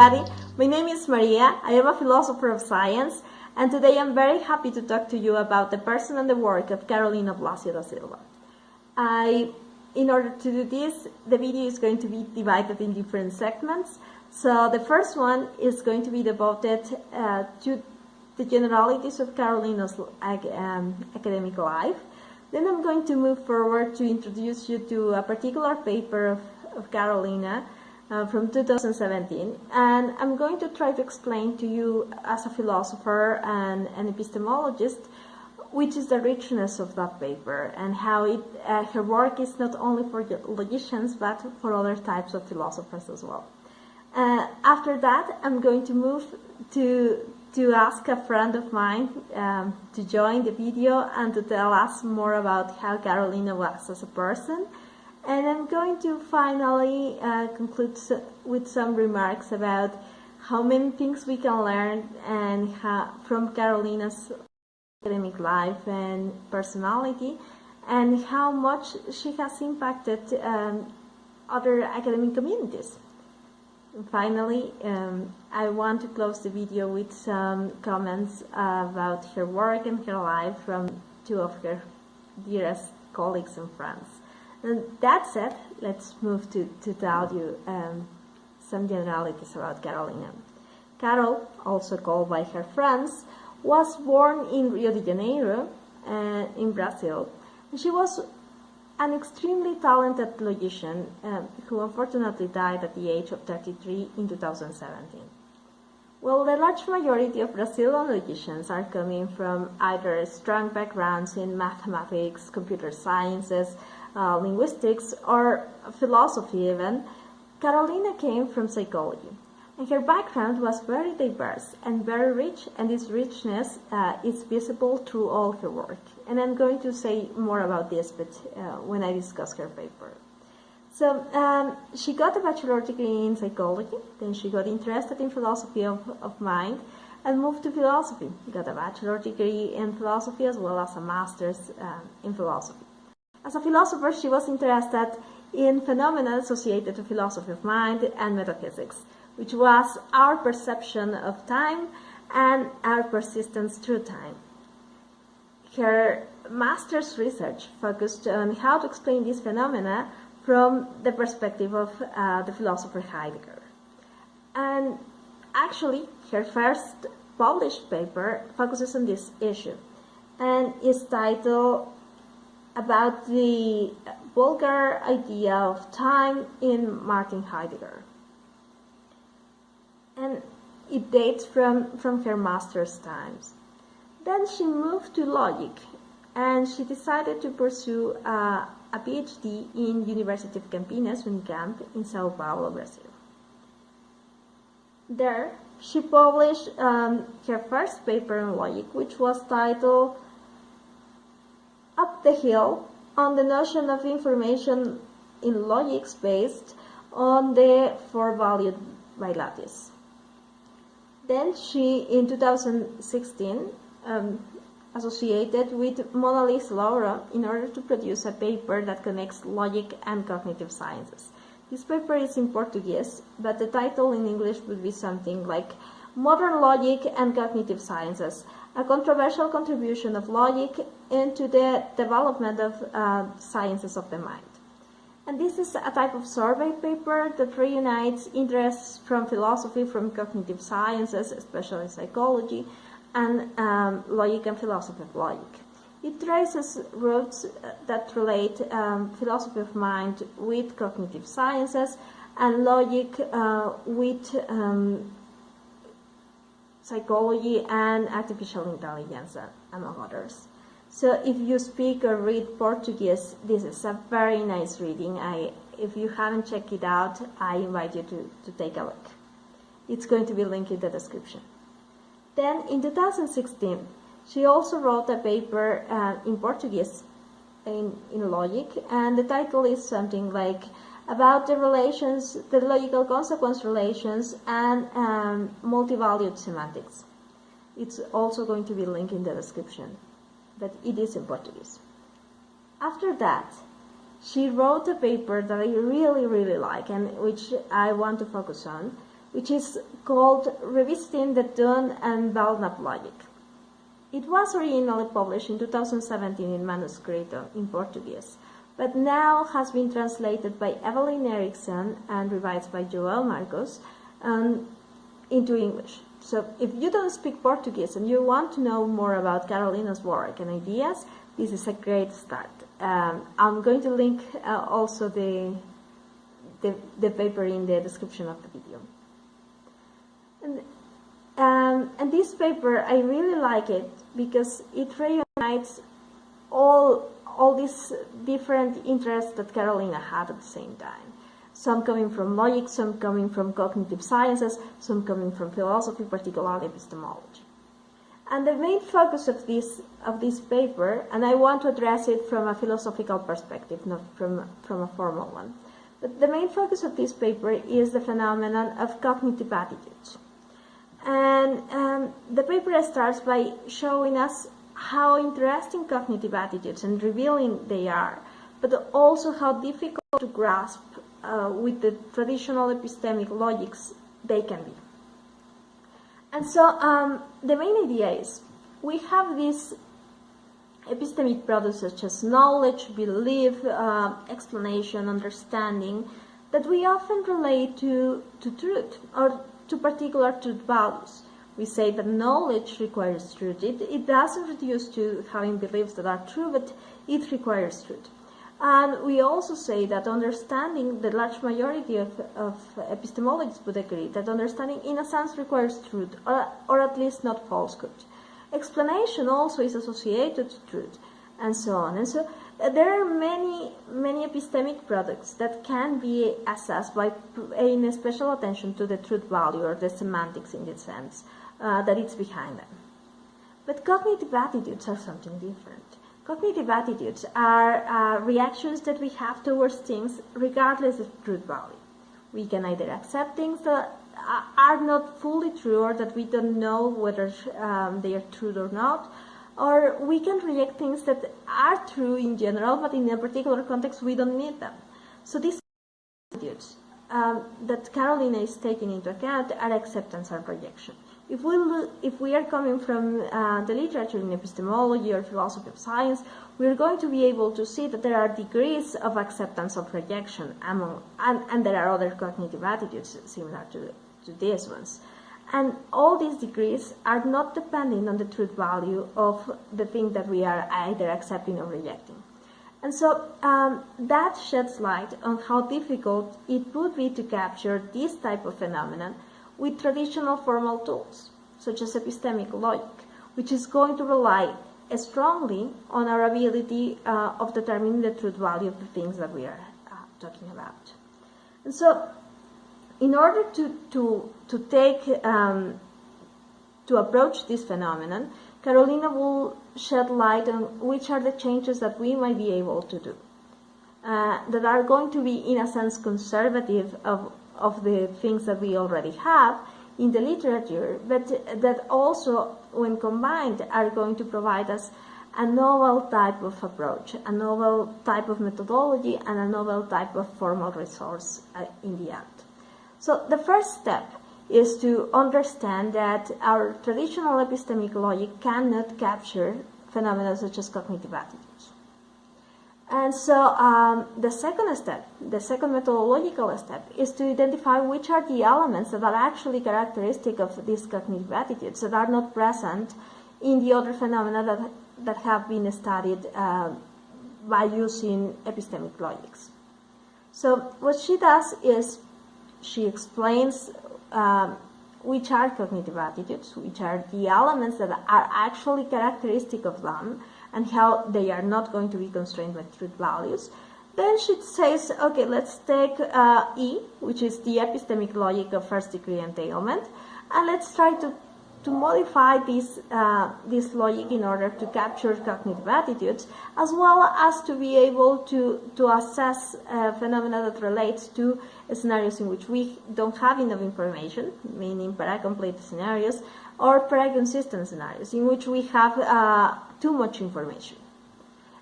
everybody. My name is Maria. I am a philosopher of science, and today I'm very happy to talk to you about the person and the work of Carolina Blasio da Silva. In order to do this, the video is going to be divided in different segments. So the first one is going to be devoted to the generalities of Carolina's academic life. Then I'm going to move forward to introduce you to a particular paper of Carolina from 2017, and I'm going to try to explain to you as a philosopher and an epistemologist which is the richness of that paper and how her work is not only for logicians but for other types of philosophers as well. After that, I'm going to move to ask a friend of mine to join the video and to tell us more about how Carolina was as a person. And I'm going to finally conclude with some remarks about how many things we can learn and from Carolina's academic life and personality, and how much she has impacted other academic communities. And finally, I want to close the video with some comments about her work and her life from two of her dearest colleagues and friends. And that said, let's move to tell you some generalities about Carolina. Carol, also called by her friends, was born in Rio de Janeiro, in Brazil. And she was an extremely talented logician who unfortunately died at the age of 33 in 2017. Well, the large majority of Brazilian logicians are coming from either strong backgrounds in mathematics, computer sciences, linguistics, or philosophy even. Carolina came from psychology, and her background was very diverse and very rich, and this richness is visible through all her work. And I'm going to say more about this but when I discuss her paper. So she got a bachelor's degree in psychology, then she got interested in philosophy of mind and moved to philosophy. Got a bachelor's degree in philosophy as well as a master's in philosophy. As a philosopher, she was interested in phenomena associated to philosophy of mind and metaphysics, which was our perception of time and our persistence through time. Her master's research focused on how to explain these phenomena from the perspective of the philosopher Heidegger. And actually, her first published paper focuses on this issue and is titled About the Vulgar Idea of Time in Martin Heidegger. And it dates from her master's times. Then she moved to logic, and she decided to pursue a PhD in University of Campinas, Unicamp, in Sao Paulo, Brazil. There, she published her first paper on logic, which was titled Up the Hill on the Notion of Information in Logics based on the Four Valued Varieties. Then she, in 2016, associated with Mona Lisa Laura in order to produce a paper that connects logic and cognitive sciences. This paper is in Portuguese, but the title in English would be something like Modern Logic and Cognitive Sciences, a controversial contribution of logic into the development of sciences of the mind. And this is a type of survey paper that reunites interests from philosophy, from cognitive sciences, especially psychology, and logic and philosophy of logic. It traces roots that relate philosophy of mind with cognitive sciences and logic with psychology and artificial intelligence, among others. So if you speak or read Portuguese, this is a very nice reading. If you haven't checked it out, I invite you to take a look. It's going to be linked in the description. Then in 2016, she also wrote a paper in Portuguese in logic, and the title is something like about the relations, the logical consequence relations and multivalued semantics. It's also going to be linked in the description, but it is in Portuguese. After that, she wrote a paper that I really like and which I want to focus on, which is called Revisiting the Dune and Belknap Logic. It was originally published in 2017 in manuscript in Portuguese, but now has been translated by Evelyn Erickson and revised by Joel Marcos into English. So if you don't speak Portuguese and you want to know more about Carolina's work and ideas, this is a great start. I'm going to link also the paper in the description of the video. And this paper, I really like it because it reunites all these different interests that Carolina had at the same time. Some coming from logic, some coming from cognitive sciences, some coming from philosophy, particularly epistemology. And the main focus of this paper, and I want to address it from a philosophical perspective, not from a formal one, but the main focus of this paper is the phenomenon of cognitive attitudes. And the paper starts by showing us how interesting cognitive attitudes and revealing they are, but also how difficult to grasp with the traditional epistemic logics they can be. And so the main idea is we have these epistemic products such as knowledge, belief, explanation, understanding, that we often relate to truth or to particular truth values. We say that knowledge requires truth. It doesn't reduce to having beliefs that are true, but it requires truth. And we also say that understanding, the large majority of epistemologists would agree, that understanding in a sense requires truth, or at least not falsehood. Explanation also is associated to truth, and so on. And so there are many epistemic products that can be assessed by paying special attention to the truth value or the semantics in the sense that it's behind them. But cognitive attitudes are something different. Cognitive attitudes are reactions that we have towards things regardless of truth value. We can either accept things that are not fully true or that we don't know whether they are true or not, or we can reject things that are true in general, but in a particular context we don't need them. So these attitudes that Carolina is taking into account are acceptance and rejection. If we are coming from the literature in epistemology or philosophy of science, we are going to be able to see that there are degrees of acceptance of rejection and there are other cognitive attitudes similar to these ones. And all these degrees are not depending on the truth value of the thing that we are either accepting or rejecting. And so that sheds light on how difficult it would be to capture this type of phenomenon with traditional formal tools, such as epistemic logic, which is going to rely strongly on our ability of determining the truth value of the things that we are talking about. And so, in order to approach this phenomenon, Carolina will shed light on which are the changes that we might be able to do, that are going to be, in a sense, conservative of the things that we already have in the literature, but that also, when combined, are going to provide us a novel type of approach, a novel type of methodology, and a novel type of formal resource in the end. So the first step is to understand that our traditional epistemic logic cannot capture phenomena such as cognitive attitudes. And so the second step, the second methodological step, is to identify which are the elements that are actually characteristic of these cognitive attitudes that are not present in the other phenomena that have been studied by using epistemic logics. So what she does is she explains which are cognitive attitudes, which are the elements that are actually characteristic of them, and how they are not going to be constrained by truth values. Then she says, okay, let's take E, which is the epistemic logic of first degree entailment, and let's try to modify this logic in order to capture cognitive attitudes, as well as to be able to assess phenomena that relates to scenarios in which we don't have enough information, meaning paracomplete scenarios, or paraconsistent scenarios, in which we have too much information.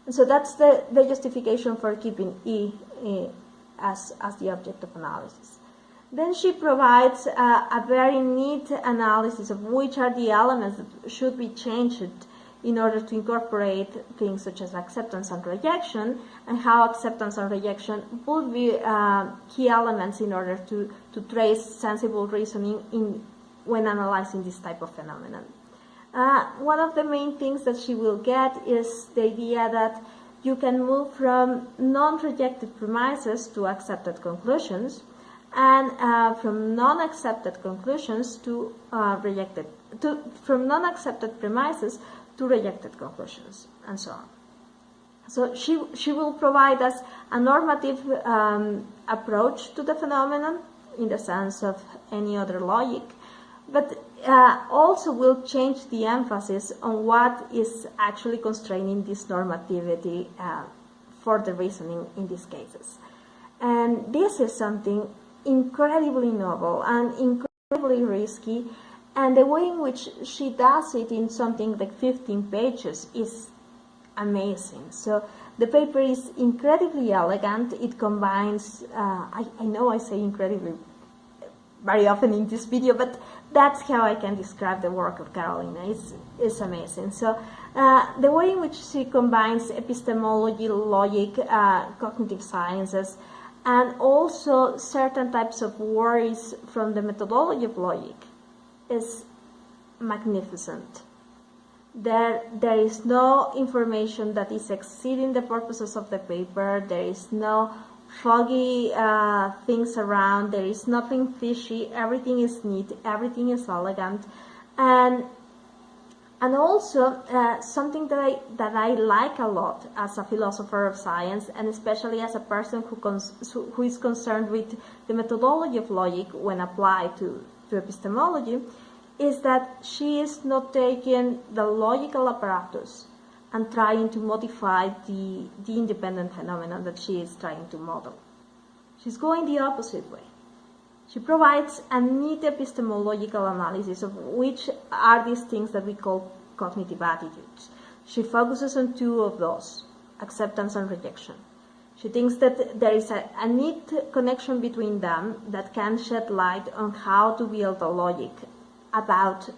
And so that's the justification for keeping E as the object of analysis. Then she provides a very neat analysis of which are the elements that should be changed in order to incorporate things such as acceptance and rejection, and how acceptance and rejection would be key elements in order to trace sensible reasoning when analyzing this type of phenomenon. One of the main things that she will get is the idea that you can move from non-rejected premises to accepted conclusions, and from non-accepted conclusions to from non-accepted premises to rejected conclusions, and so on. So she will provide us a normative approach to the phenomenon in the sense of any other logic, but also will change the emphasis on what is actually constraining this normativity for the reasoning in these cases. And this is something incredibly novel and incredibly risky, and the way in which she does it in something like 15 pages is amazing. So the paper is incredibly elegant. It combines, I know I say incredibly very often in this video, but that's how I can describe the work of Carolina. It's amazing. So the way in which she combines epistemology, logic, cognitive sciences, and also certain types of worries from the methodology of logic is magnificent. There is no information that is exceeding the purposes of the paper. There is no foggy things around. There is nothing fishy. Everything is neat. Everything is elegant, and also something that I like a lot as a philosopher of science, and especially as a person who is concerned with the methodology of logic when applied to epistemology, is that she is not taking the logical apparatus and trying to modify the independent phenomenon that she is trying to model. She's going the opposite way. She provides a neat epistemological analysis of which are these things that we call cognitive attitudes. She focuses on two of those, acceptance and rejection. She thinks that there is a neat connection between them that can shed light on how to build a logic about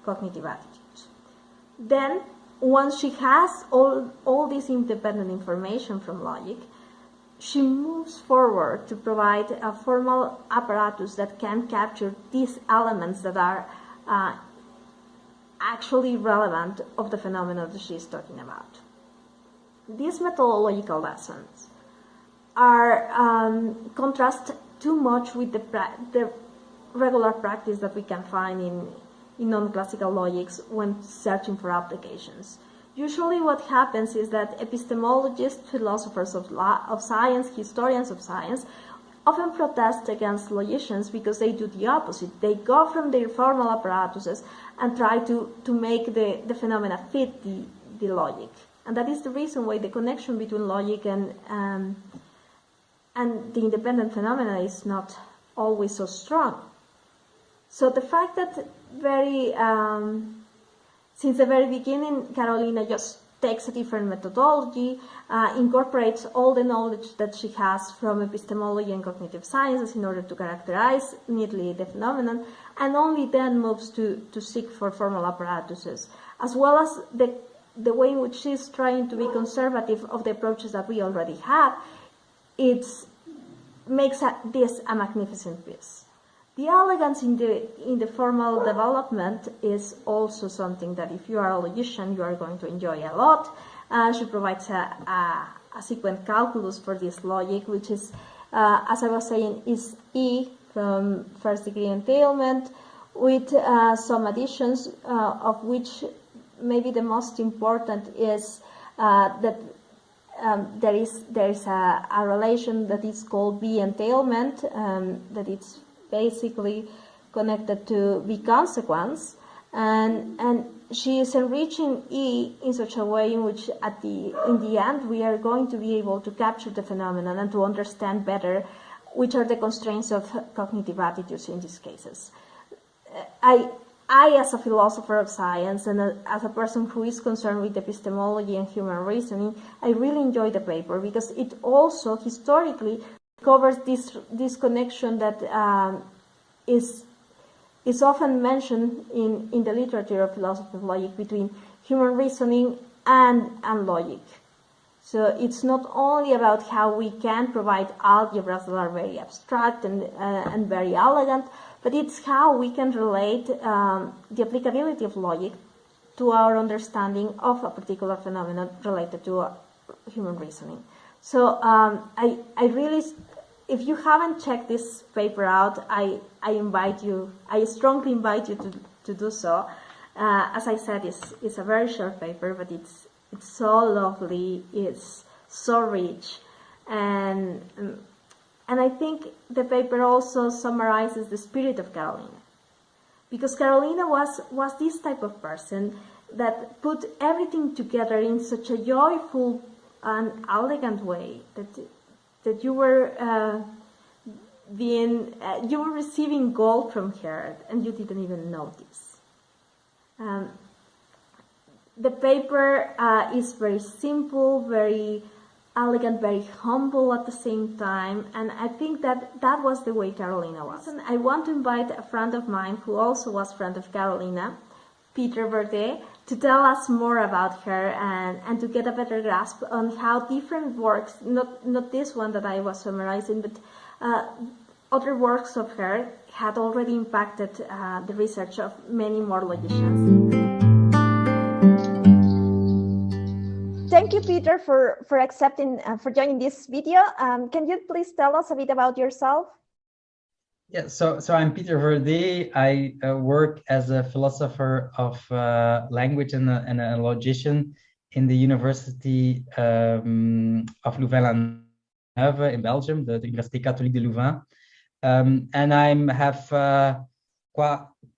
cognitive attitudes. Then, once she has all this independent information from logic, she moves forward to provide a formal apparatus that can capture these elements that are actually relevant of the phenomenon that she is talking about. These methodological lessons are contrast too much with the regular practice that we can find in non-classical logics when searching for applications. Usually what happens is that epistemologists, philosophers of science, historians of science, often protest against logicians because they do the opposite. They go from their formal apparatuses and try to make the phenomena fit the logic. And that is the reason why the connection between logic and the independent phenomena is not always so strong. So the fact that since the very beginning, Carolina just takes a different methodology, incorporates all the knowledge that she has from epistemology and cognitive sciences in order to characterize neatly the phenomenon, and only then moves to seek for formal apparatuses, as well as the way in which she's trying to be conservative of the approaches that we already have. It makes this a magnificent piece. The elegance in the formal development is also something that if you are a logician, you are going to enjoy a lot. She provides a sequent calculus for this logic, which is, as I was saying, is E from first degree entailment, with some additions, of which maybe the most important is that there is a relation that is called B entailment, that it's basically connected to B consequence, and she is enriching E in such a way in which in the end we are going to be able to capture the phenomenon and to understand better which are the constraints of cognitive attitudes in these cases. I as a philosopher of science and as a person who is concerned with epistemology and human reasoning, I really enjoy the paper because it also historically covers this connection that is often mentioned in the literature of philosophy of logic between human reasoning and logic. So it's not only about how we can provide algebras that are very abstract and very elegant, but it's how we can relate the applicability of logic to our understanding of a particular phenomenon related to human reasoning. So I really, if you haven't checked this paper out, I strongly invite you to do so. As I said, it's a very short paper, but it's so lovely, it's so rich, and I think the paper also summarizes the spirit of Carolina, because Carolina was this type of person that put everything together in such a joyful and elegant way that you were receiving gold from her and you didn't even notice. The paper is very simple, very elegant, very humble at the same time, and I think that was the way Carolina was. And I want to invite a friend of mine who also was a friend of Carolina, Peter Verde, to tell us more about her and to get a better grasp on how different works, not this one that I was summarizing, but other works of her had already impacted the research of many more logicians. Thank you, Peter, for accepting, for joining this video. Can you please tell us a bit about yourself? Yeah, so I'm Peter Verde. I work as a philosopher of language and a logician in the University of Louvain-la-Neuve in Belgium, the Université Catholique de Louvain. And I have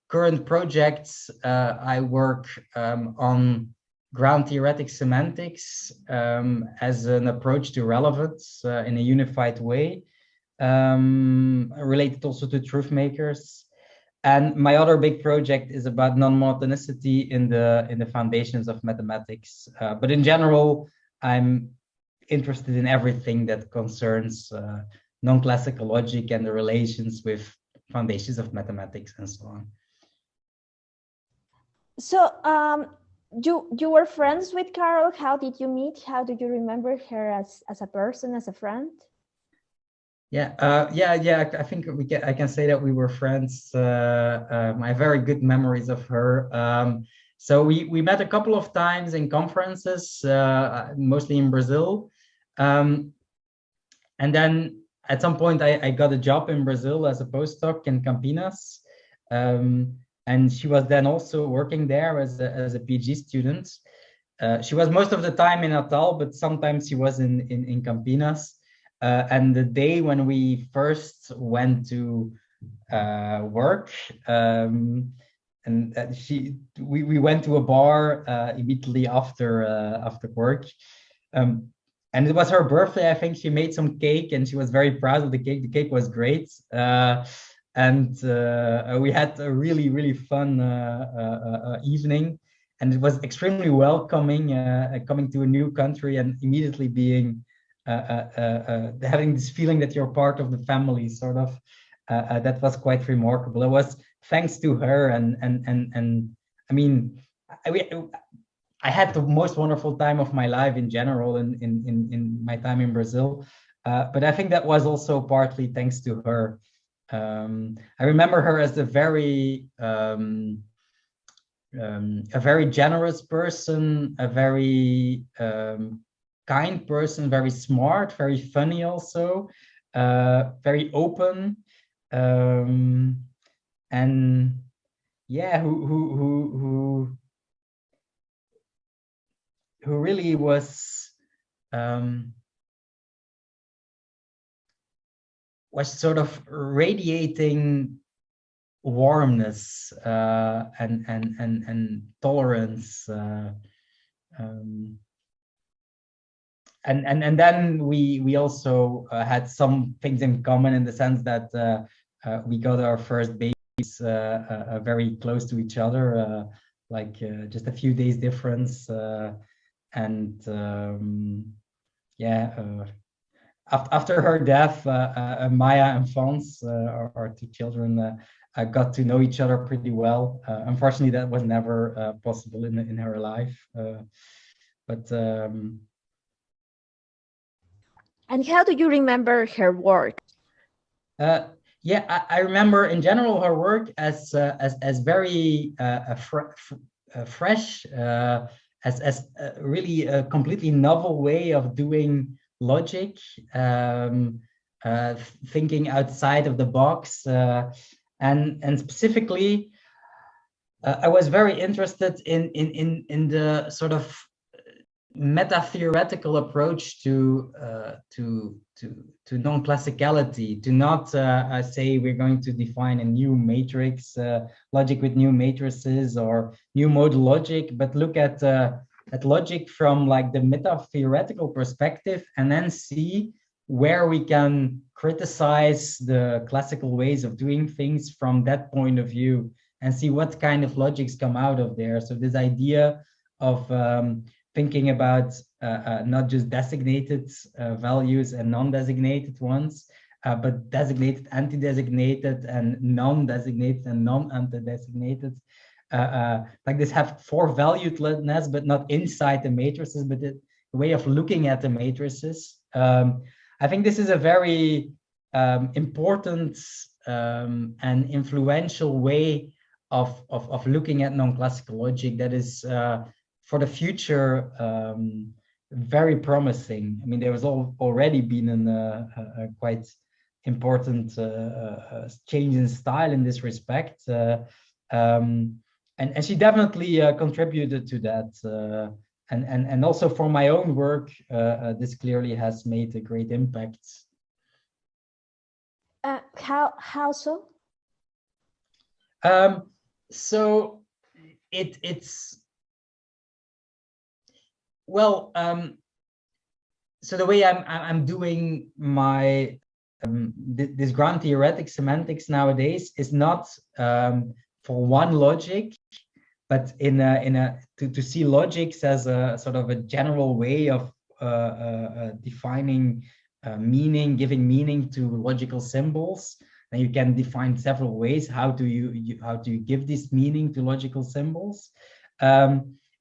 current projects. I work on ground theoretic semantics as an approach to relevance in a unified way, related also to truth makers. And my other big project is about non-monotonicity in the foundations of mathematics. But in general, I'm interested in everything that concerns non-classical logic and the relations with foundations of mathematics and so on. So you were friends with Carol. How did you meet? How do you remember her as a person, as a friend? Yeah, I think I can say that we were friends. I have very good memories of her. So we met a couple of times in conferences, mostly in Brazil. And then at some point I got a job in Brazil as a postdoc in Campinas. And she was then also working there as a PhD student. She was most of the time in Natal, but sometimes she was in Campinas. And the day when we first went to work, we went to a bar immediately after work, and it was her birthday. I think she made some cake, and she was very proud of the cake. The cake was great, and we had a really fun evening, and it was extremely welcoming, coming to a new country and immediately being. Having this feeling that you're part of the family, sort of, that was quite remarkable. It was thanks to her, and I mean, I had the most wonderful time of my life in general in my time in Brazil, but I think that was also partly thanks to her. I remember her as a very generous person, a very kind person, very smart, very funny also, very open, and yeah, who really was sort of radiating warmness and tolerance. And then we also had some things in common in the sense that we got our first babies very close to each other, like just a few days difference, and yeah, after her death, Maya and Fons, our two children, got to know each other pretty well. Unfortunately, that was never possible in her life. But And how do you remember her work? Yeah, I remember in general her work as very fresh, as a really a completely novel way of doing logic, thinking outside of the box, and specifically, I was very interested in the sort of meta-theoretical approach to non-classicality, to not say we're going to define a new matrix, logic with new matrices or new modal logic, but look at logic from like the meta-theoretical perspective, and then see where we can criticize the classical ways of doing things from that point of view, and see what kind of logics come out of there. So this idea of thinking about not just designated values and non-designated ones, but designated, anti-designated, and non-designated and non-anti-designated. Like this have four-valuedness, but not inside the matrices, but the way of looking at the matrices. I think this is a very important and influential way of looking at non-classical logic that is for the future very promising. I mean, there was already been a quite important change in style in this respect, and she definitely contributed to that. And also for my own work, this clearly has made a great impact. How so? So it's well, so the way I'm doing my this grand theoretic semantics nowadays is not for one logic, but to see logics as a sort of a general way of defining meaning, giving meaning to logical symbols. And you can define several ways. How do you give this meaning to logical symbols?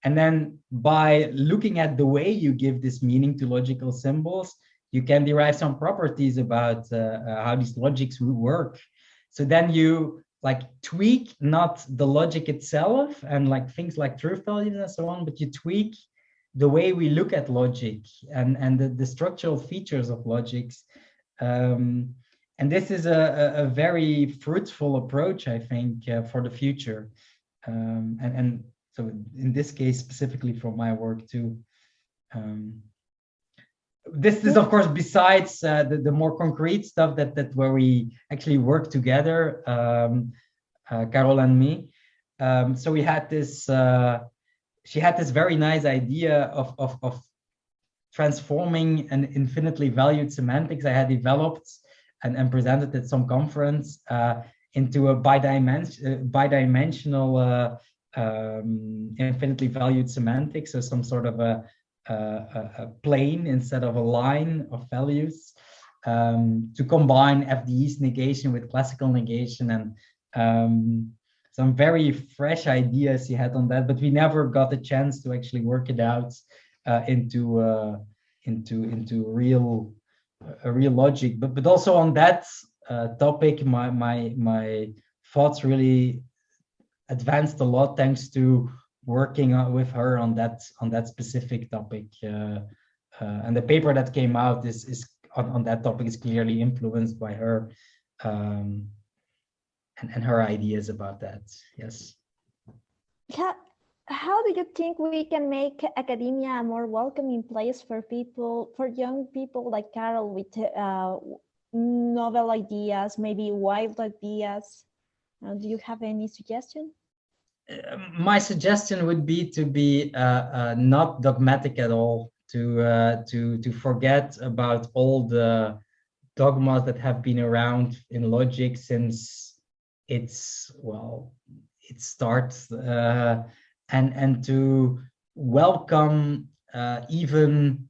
And then by looking at the way you give this meaning to logical symbols, you can derive some properties about how these logics will work. So then you like tweak not the logic itself and like things like truth values and so on, but you tweak the way we look at logic and the structural features of logics. And this is a very fruitful approach, I think, for the future. And so in this case, specifically for my work too. This is, of course, besides the more concrete stuff that where we actually work together, Carol and me. So we had this, she had this very nice idea of transforming an infinitely valued semantics I had developed and presented at some conference into a bidimensional infinitely valued semantics, so some sort of a plane instead of a line of values, to combine FDE's negation with classical negation, and some very fresh ideas he had on that, but we never got a chance to actually work it out into real logic. But also on that topic, my thoughts really advanced a lot thanks to working with her on that specific topic, and the paper that came out is on that topic is clearly influenced by her, and her ideas about that. Yes. How do you think we can make academia a more welcoming place for young people like Carol, with novel ideas, maybe wild ideas? Do you have any suggestion? My suggestion would be to be not dogmatic at all, to forget about all the dogmas that have been around in logic since it starts, and to welcome even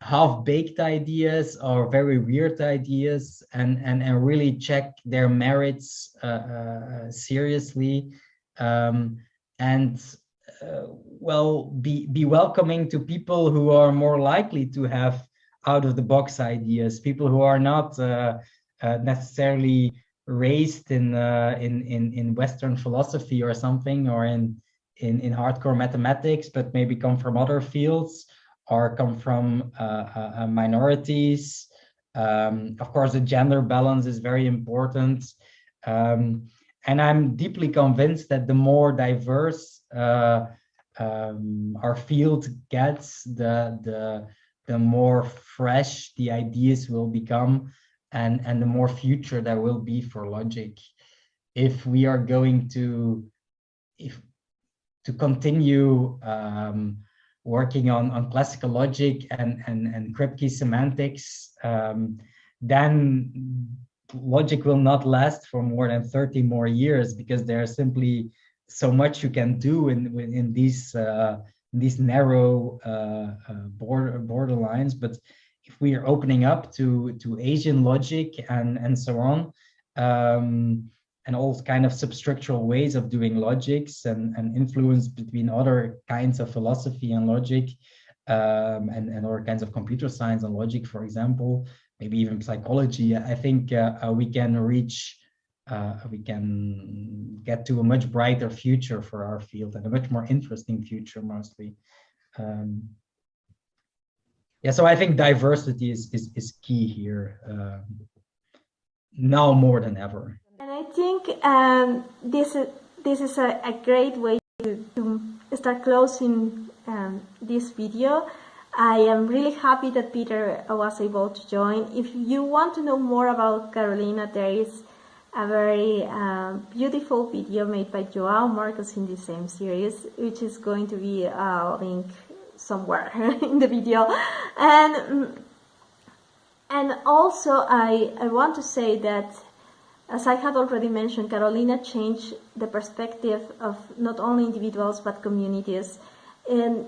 half-baked ideas or very weird ideas, and really check their merits seriously, and well, be welcoming to people who are more likely to have out-of-the-box ideas, people who are not necessarily raised in Western philosophy or something, or in hardcore mathematics, but maybe come from other fields or come from minorities. Of course, the gender balance is very important. And I'm deeply convinced that the more diverse our field gets, the more fresh the ideas will become, and the more future there will be for logic. If we are going to continue working on classical logic and Kripke semantics, then logic will not last for more than 30 more years, because there's simply so much you can do in these narrow borderlines. But if we are opening up to Asian logic and so on, and all kind of substructural ways of doing logics, and influence between other kinds of philosophy and logic, and other kinds of computer science and logic, for example, maybe even psychology, I think we can get to a much brighter future for our field, and a much more interesting future, mostly. Yeah, so I think diversity is key here, now more than ever. And I think this is a great way to start closing this video. I am really happy that Peter was able to join. If you want to know more about Carolina, there is a very beautiful video made by Joao Marcos in the same series, which is going to be a link somewhere in the video. And also I want to say that, as I had already mentioned, Carolina changed the perspective of not only individuals but communities. And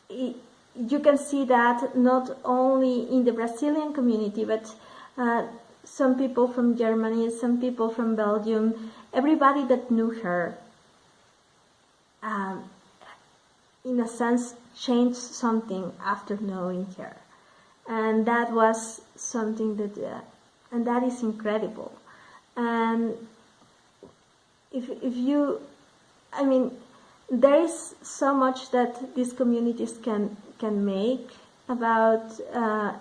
you can see that not only in the Brazilian community, but some people from Germany, some people from Belgium, everybody that knew her, in a sense, changed something after knowing her. And that was something that, and that is incredible. And if you, I mean, there is so much that these communities can make about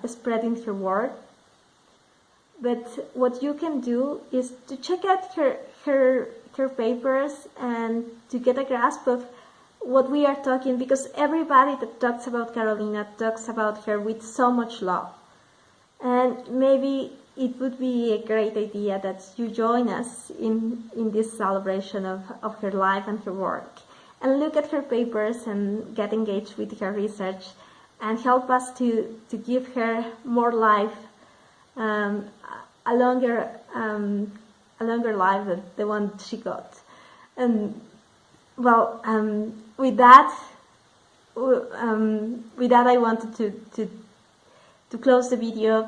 spreading her work. But what you can do is to check out her papers and to get a grasp of what we are talking, because everybody that talks about Carolina talks about her with so much love. And maybe it would be a great idea that you join us in this celebration of her life and her work, and look at her papers and get engaged with her research, and help us to give her more life, a longer life than the one she got. And well, with that I wanted to close the video,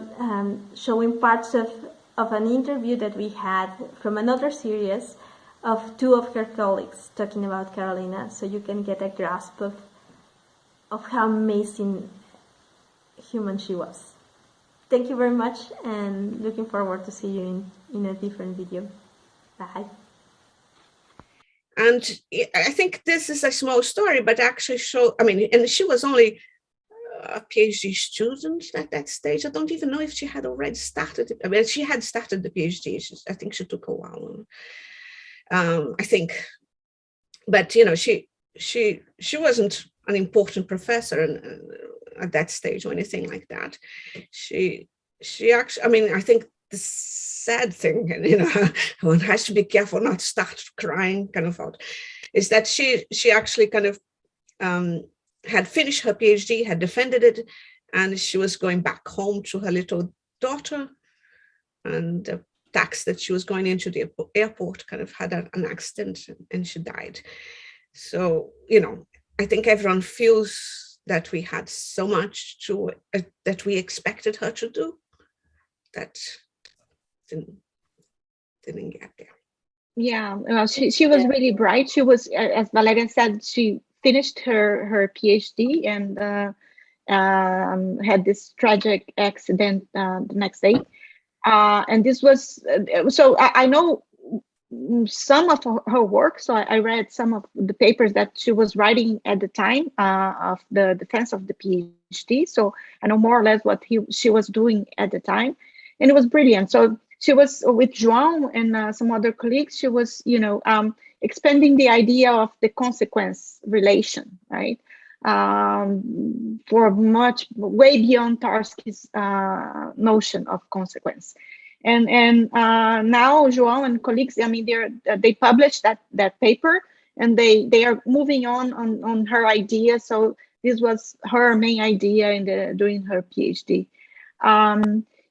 showing parts of an interview that we had from another series of two of her colleagues talking about Carolina, so you can get a grasp of how amazing human she was. Thank you very much, and looking forward to see you in a different video. Bye. And I think this is a small story, but actually and she was only a PhD student at that stage. I don't even know if she had already started it. I mean, she had started the PhD. I think she took a while. I think, but she wasn't an important professor at that stage or anything like that. She actually, I mean, I think the sad thing, and one has to be careful not to start crying kind of thought, is that she actually kind of had finished her PhD, had defended it, and she was going back home to her little daughter, and the taxi that she was going into the airport kind of had an accident, and she died. So, I think everyone feels that we had so much to that we expected her to do that didn't get there. Yeah, she was really bright. She was, as Valeria said, she finished her PhD and had this tragic accident the next day. And this was, so I know some of her work. So I read some of the papers that she was writing at the time of the defense of the PhD. So I know more or less what she was doing at the time. And it was brilliant. So she was with João and some other colleagues. She was, expanding the idea of the consequence relation, right? For much way beyond Tarski's notion of consequence. And now João and colleagues, I mean, they published that paper, and they are moving on her idea. So this was her main idea in doing her PhD.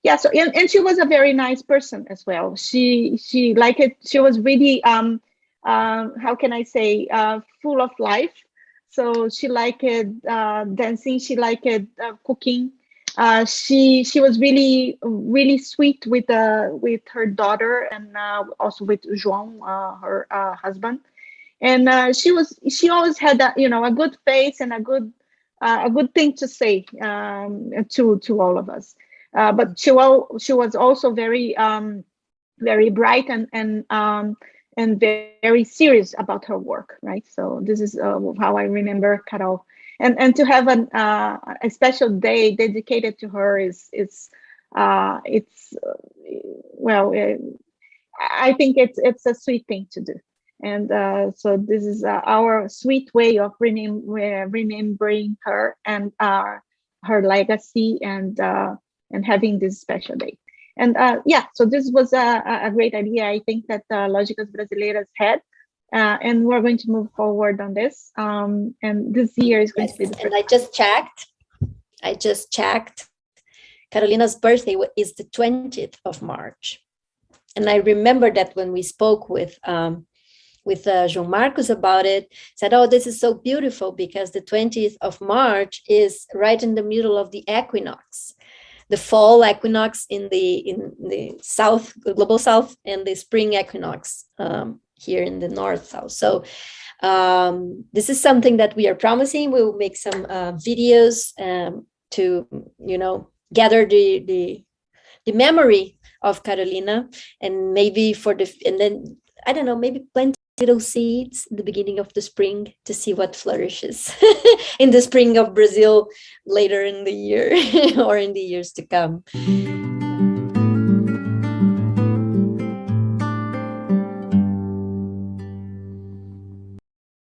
Yeah, so and she was a very nice person as well. She liked it. She was really how can I say, full of life. So she liked dancing. She liked cooking. She was really sweet with her daughter, and also with João, her husband. And she always had a good face and a good thing to say to all of us. But she was also very bright and very serious about her work, right? So this is how I remember Carol. And to have a special day dedicated to her I think it's a sweet thing to do. And so this is our sweet way of remembering her and her legacy and having this special day. And so this was a great idea. I think that Lógicas Brasileiras had. And we're going to move forward on this. And this year is going to be the first. And I just checked. Carolina's birthday is the 20th of March. And I remember that when we spoke with João Marcos about it, said, oh, this is so beautiful because the 20th of March is right in the middle of the equinox, the fall equinox in the south, global south, and the spring equinox here in the north south. So this is something that we are promising. We will make some videos to gather the memory of Carolina, and maybe and then I don't know, maybe plant little seeds in the beginning of the spring to see what flourishes in the spring of Brazil later in the year or in the years to come.